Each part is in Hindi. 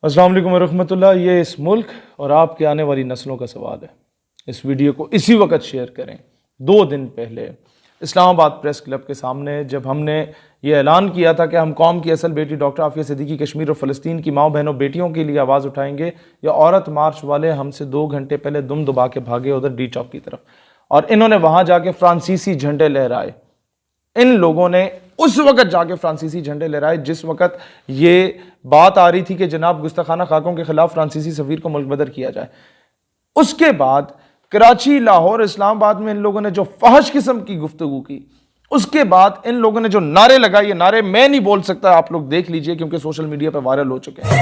अस्सलाम वालेकुम रहमतुल्लाह। ये इस मुल्क और आपके आने वाली नस्लों का सवाल है। इस वीडियो को इसी वक्त शेयर करें। 2 दिन पहले इस्लामाबाद प्रेस क्लब के सामने जब हमने ये ऐलान किया था कि हम कौम की असल बेटी डॉक्टर आफिया सिद्दीकी कश्मीर और फ़लस्तीन की माओ बहनों बेटियों के लिए आवाज़ उठाएंगे, या औरत मार्च वाले हमसे 2 घंटे पहले दुम दुबा के भागे उधर डी चौक की तरफ, और इन्होंने वहां जाके फ्रांसीसी झंडे लहराए। इन लोगों ने उस वक्त जाके फ्रांसीसी झंडे लहराए जिस वक्त ये बात आ रही थी कि जनाब गुस्ताखाना खाकों के खिलाफ फ्रांसीसी सफीर को मुल्क बदर किया जाए। उसके बाद कराची, लाहौर, इस्लामाबाद में इन लोगों ने जो फहश किस्म की गुफ्तगू की, उसके बाद इन लोगों ने जो नारे लगाए, ये नारे मैं नहीं बोल सकता, आप लोग देख लीजिए क्योंकि सोशल मीडिया पर वायरल हो चुके हैं।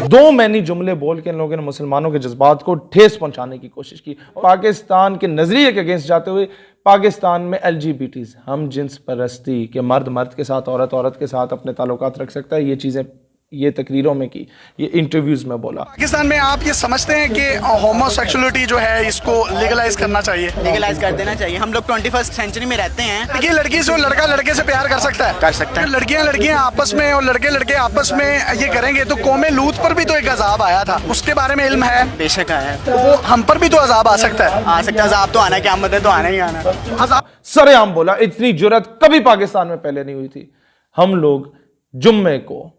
दो मैनी जुमले बोल के इन लोगों ने मुसलमानों के जज्बात को ठेस पहुंचाने की कोशिश की। पाकिस्तान के नजरिए के अगेंस्ट जाते हुए पाकिस्तान में एलजीबीटीज, हम जिन्स परस्ती के मर्द मर्द के साथ, औरत औरत के साथ अपने ताल्लुकात रख सकता है, ये चीज़ें ये तकरीरों में की, ये इंटरव्यूज में बोला। पाकिस्तान में आप ये समझते हैं कि होमोसेक्सुअलिटी जो है इसको लीगलाइज करना चाहिए? लीगलाइज कर देना चाहिए। हम लोग 21st सेंचुरी में रहते हैं। ये लड़की से लड़का लड़के से प्यार कर सकता है? कर सकता है। लड़कियां आपस में और लड़के लड़के आपस में ये करेंगे तो कौमे लूत पर भी तो एक अजाब आया था, उसके बारे में इल्म है? बेशक आया है। तो वो हम पर भी तो अजाब आ सकता है। आ सकता है अजाब, तो आना, क्या मत है तो आना ही आना। अजाब सरेआम बोला, इतनी जुर्रत कभी पाकिस्तान में पहले नहीं हुई थी। हम लोग जुम्मे को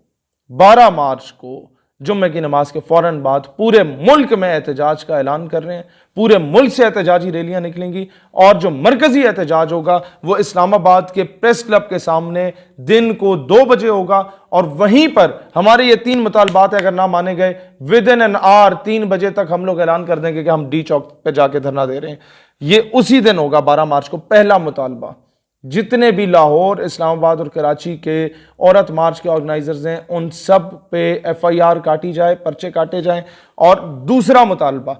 12 मार्च को जुम्मे की नमाज के फौरन बाद पूरे मुल्क में एहतजाज का ऐलान कर रहे हैं। पूरे मुल्क से एहतजाजी रैलियां निकलेंगी और जो मरकजी एहतजाज होगा वो इस्लामाबाद के प्रेस क्लब के सामने दिन को 2 बजे होगा। और वहीं पर हमारे ये 3 मुतालबात अगर ना माने गए, विद इन एन आवर 3 बजे तक हम लोग ऐलान कर देंगे कि हम डी चौक पे जाके धरना दे रहे हैं। ये उसी दिन होगा 12 मार्च को पहला मुतालबा। जितने भी लाहौर, इस्लामाबाद और कराची के औरत मार्च के ऑर्गेनाइजर्स हैं उन सब पे FIR काटी जाए, पर्चे काटे जाएं। और दूसरा मुतालबा,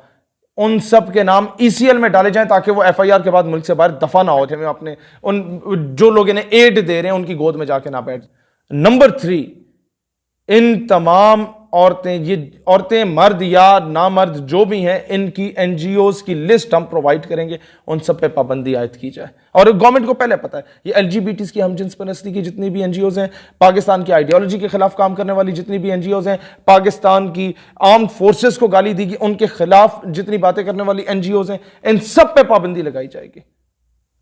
उन सब के नाम ECL में डाले जाएं ताकि वो FIR के बाद मुल्क से बाहर दफा ना हो जाए, अपने उन जो लोग इन्हें एड दे रहे हैं उनकी गोद में जाके ना बैठ। नंबर 3, इन तमाम औरतें, ये औरतें मर्द या नामर्द जो भी हैं, इनकी NGOs की लिस्ट हम प्रोवाइड करेंगे, उन सब पे पाबंदी आयद की जाए। और गवर्नमेंट को पहले पता है ये LGBTs की, हम जिन्स परस्ती की जितनी भी NGOs हैं, पाकिस्तान की आइडियोलॉजी के खिलाफ काम करने वाली जितनी भी NGOs हैं, पाकिस्तान की आर्म्ड फोर्सेस को गाली दी उनके खिलाफ जितनी बातें करने वाली NGOs हैं, इन सब पे पाबंदी लगाई जाएगी।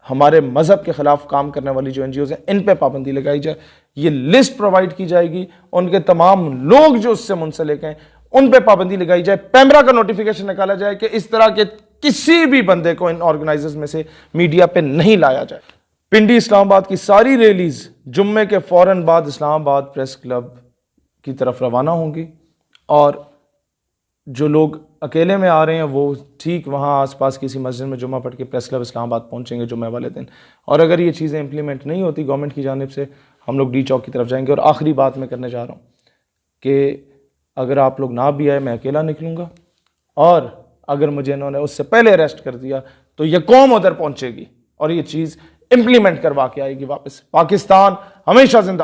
हमारे मजहब के खिलाफ काम करने वाली जो NGOs हैं इन पे पाबंदी लगाई जाए। ये लिस्ट प्रोवाइड की जाएगी, उनके तमाम लोग जो उससे मुंसलिक हैं उन पे पाबंदी लगाई जाए। पैमरा का नोटिफिकेशन निकाला जाए कि इस तरह के किसी भी बंदे को इन ऑर्गेनाइजर्स में से मीडिया पे नहीं लाया जाए। पिंडी इस्लामाबाद की सारी रैलीज जुम्मे के फौरन बाद इस्लामाबाद प्रेस क्लब की तरफ रवाना होंगी, और जो लोग अकेले में आ रहे हैं वो ठीक वहाँ आसपास किसी मस्जिद में जुम्मा पढ़ के प्रेस क्लब इस्लामाबाद पहुँचेंगे जुम्मे वाले दिन। और अगर ये चीज़ें इंप्लीमेंट नहीं होती गवर्नमेंट की जानिब से, हम लोग डी चौक की तरफ जाएंगे। और आखिरी बात मैं करने जा रहा हूँ कि अगर आप लोग ना भी आए, मैं अकेला निकलूँगा, और अगर मुझे इन्होंने उससे पहले अरेस्ट कर दिया तो ये कौम उधर पहुँचेगी और ये चीज़ इंप्लीमेंट करवा के आएगी वापस। पाकिस्तान हमेशा जिंदा।